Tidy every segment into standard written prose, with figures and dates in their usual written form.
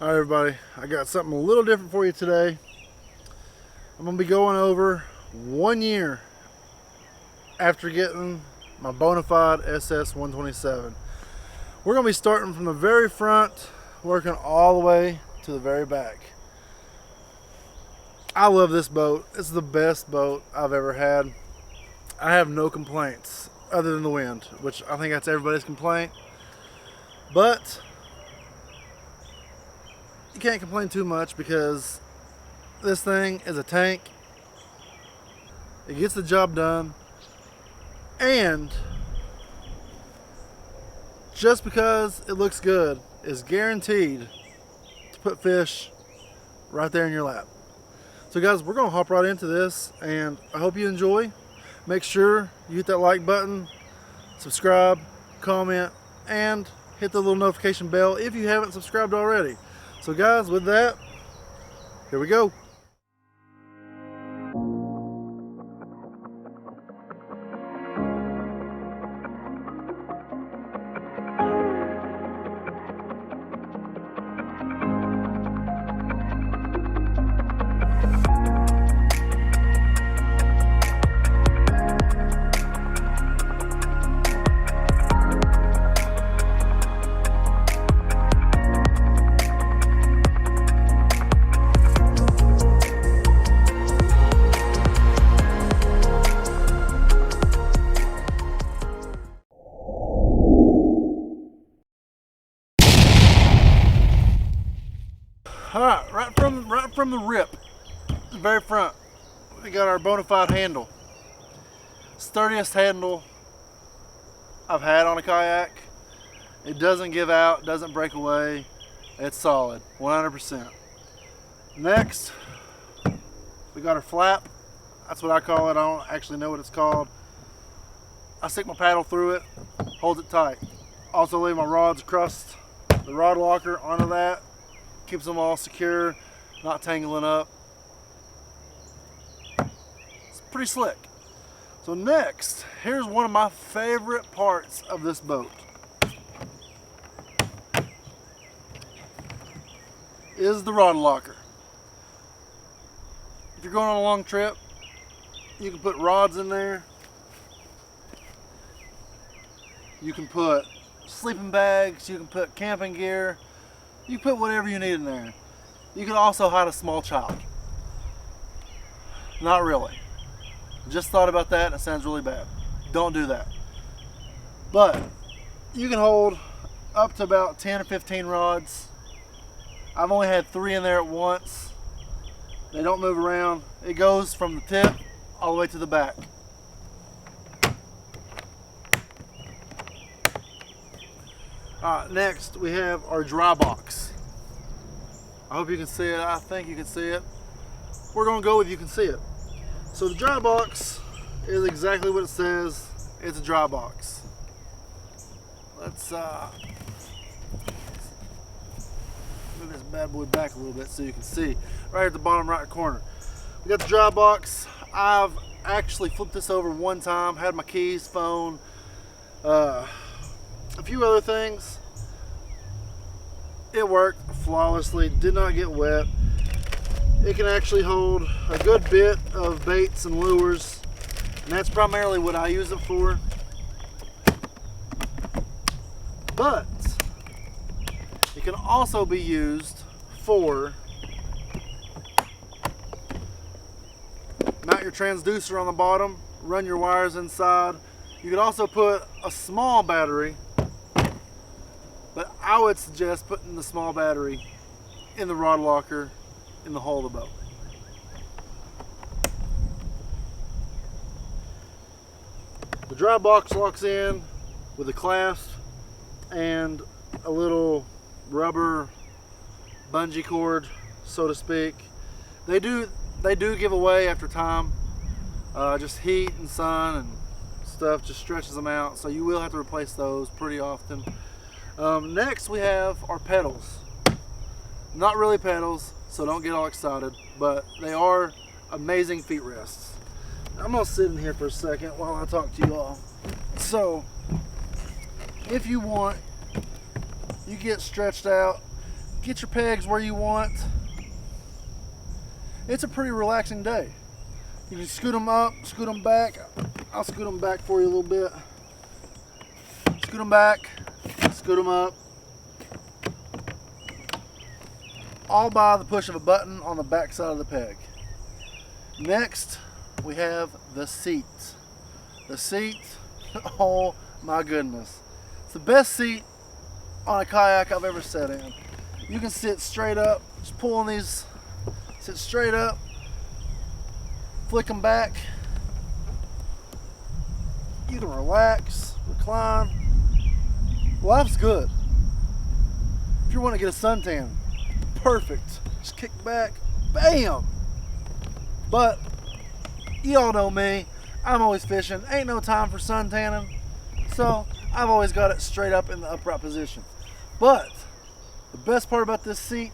All right, everybody, I got something a little different for you today. I'm gonna be going over 1 year after getting my Bonafide SS127. We're gonna be starting from the very front, working all the way to the very back. I love this boat. It's the best boat I've ever had. I have no complaints other than the wind, which I think that's everybody's complaint. But you can't complain too much because this thing is a tank. It gets the job done, and just because it looks good is guaranteed to put fish right there in your lap. So guys, we're gonna hop right into this, and I hope you enjoy. Make sure you hit that like button, subscribe, comment, and hit the little notification bell if you haven't subscribed already. So guys, with that, here we go. All right, right from the rip, the very front, we got our Bonafide handle. Sturdiest handle I've had on a kayak. It doesn't give out, doesn't break away. It's solid, 100%. Next, we got our flap. That's what I call it. I don't actually know what it's called. I stick my paddle through it, holds it tight. Also leave my rods across the rod locker onto that. Keeps them all secure, not tangling up. It's pretty slick. So next, here's one of my favorite parts of this boat. Is the rod locker. If you're going on a long trip, you can put rods in there. You can put sleeping bags, you can put camping gear. You put whatever you need in there. You can also hide a small child. Not really. Just thought about that and it sounds really bad. Don't do that. But you can hold up to about 10 or 15 rods. I've only had 3 in there at once. They don't move around. It goes from the tip all the way to the back. Next we have our dry box. I hope you can see it. I think you can see it. We're gonna go with you can see it. So the dry box is exactly what it says. It's a dry box. Let's move this bad boy back a little bit so you can see. Right at the bottom right corner. We got the dry box. I've actually flipped this over one time, had my keys, phone, a few other things. It worked flawlessly, did not get wet. It can actually hold a good bit of baits and lures, and that's primarily what I use it for. But it can also be used for mount your transducer on the bottom, run your wires inside. You could also put a small battery, but I would suggest putting the small battery in the rod locker in the hull of the boat. The dry box locks in with a clasp and a little rubber bungee cord, so to speak. They do give away after time. Just heat and sun and stuff just stretches them out, so you will have to replace those pretty often. Next we have our pedals. Not really pedals, so don't get all excited, but they are amazing feet rests. I'm gonna sit in here for a second while I talk to you all. So if you want, you get stretched out get your pegs where you want. It's a pretty relaxing day. You can scoot them up, scoot them back. I'll scoot them back for you a little bit. Scoot them back, scoot them up. All by the push of a button on the back side of the peg. Next, we have the seat. The seat, oh my goodness. It's the best seat on a kayak I've ever sat in. You can sit straight up, just pulling these, sit straight up, flick them back. You can relax, recline. Life's good. If you want to get a suntan, perfect. Just kick back, bam. But you all know me, I'm always fishing. Ain't no time for suntanning. So I've always got it straight up in the upright position. But the best part about this seat,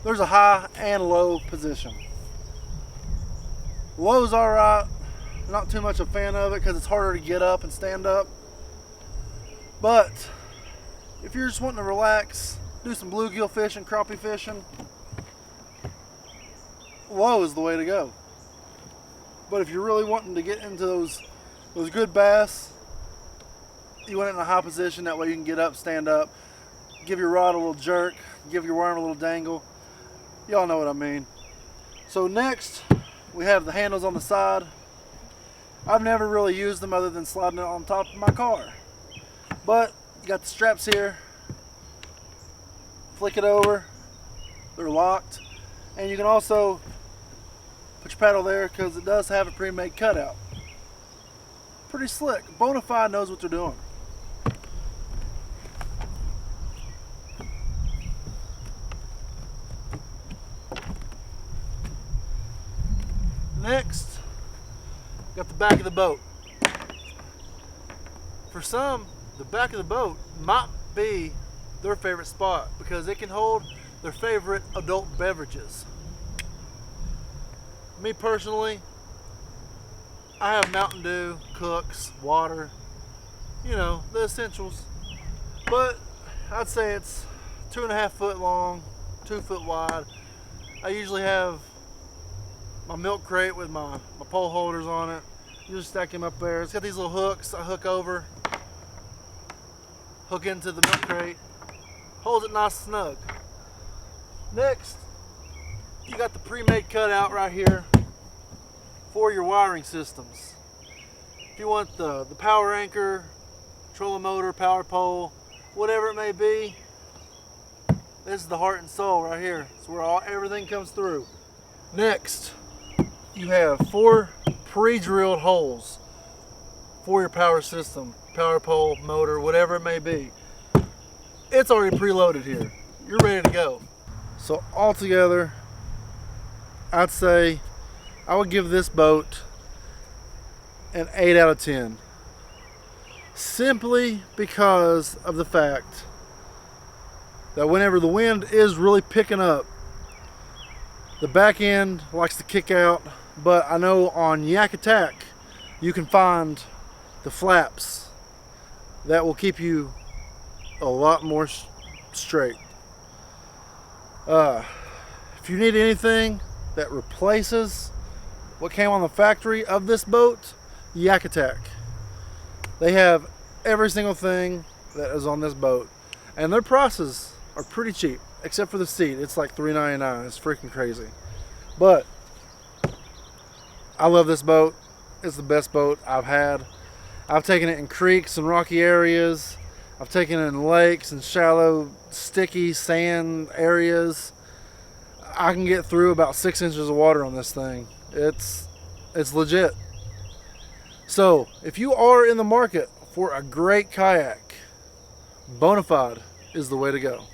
there's a high and low position. Low's alright, not too much a fan of it because it's harder to get up and stand up. But if you're just wanting to relax, do some bluegill fishing, crappie fishing, low is the way to go. But if you're really wanting to get into those good bass, you want it in a high position, that way you can get up, stand up, give your rod a little jerk, give your worm a little dangle. Y'all know what I mean. So next, we have the handles on the side. I've never really used them other than sliding it on top of my car. But you got the straps here. Flick it over. They're locked. And you can also put your paddle there because it does have a pre-made cutout. Pretty slick. Bonafide knows what they're doing. Next, got the back of the boat. For some, the back of the boat might be their favorite spot because it can hold their favorite adult beverages. Me personally, I have Mountain Dew, Cooks, water, you know, the essentials. But I'd say it's 2.5 foot long, 2 foot wide. I usually have my milk crate with my pole holders on it. You just stack them up there. It's got these little hooks I hook over, hook into the milk crate, holds it nice and snug. Next, you got the pre-made cutout right here for your wiring systems. If you want the power anchor, trolling motor, power pole, whatever it may be, this is the heart and soul right here. It's where everything comes through. Next, you have 4 pre-drilled holes for your power system, power pole, motor, whatever it may be. It's already preloaded here. You're ready to go. So altogether, I'd say I would give this boat an 8 out of 10. Simply because of the fact that whenever the wind is really picking up, the back end likes to kick out. But I know on Yak Attack you can find the flaps that will keep you a lot more straight. If you need anything that replaces what came on the factory of this boat, Yak Attack. They have every single thing that is on this boat, and their prices are pretty cheap, except for the seat. It's like $3.99. It's freaking crazy. But I love this boat. It's the best boat I've had. I've taken it in creeks and rocky areas. I've taken it in lakes and shallow, sticky sand areas. I can get through about 6 inches of water on this thing. It's legit. So if you are in the market for a great kayak, Bonafide is the way to go.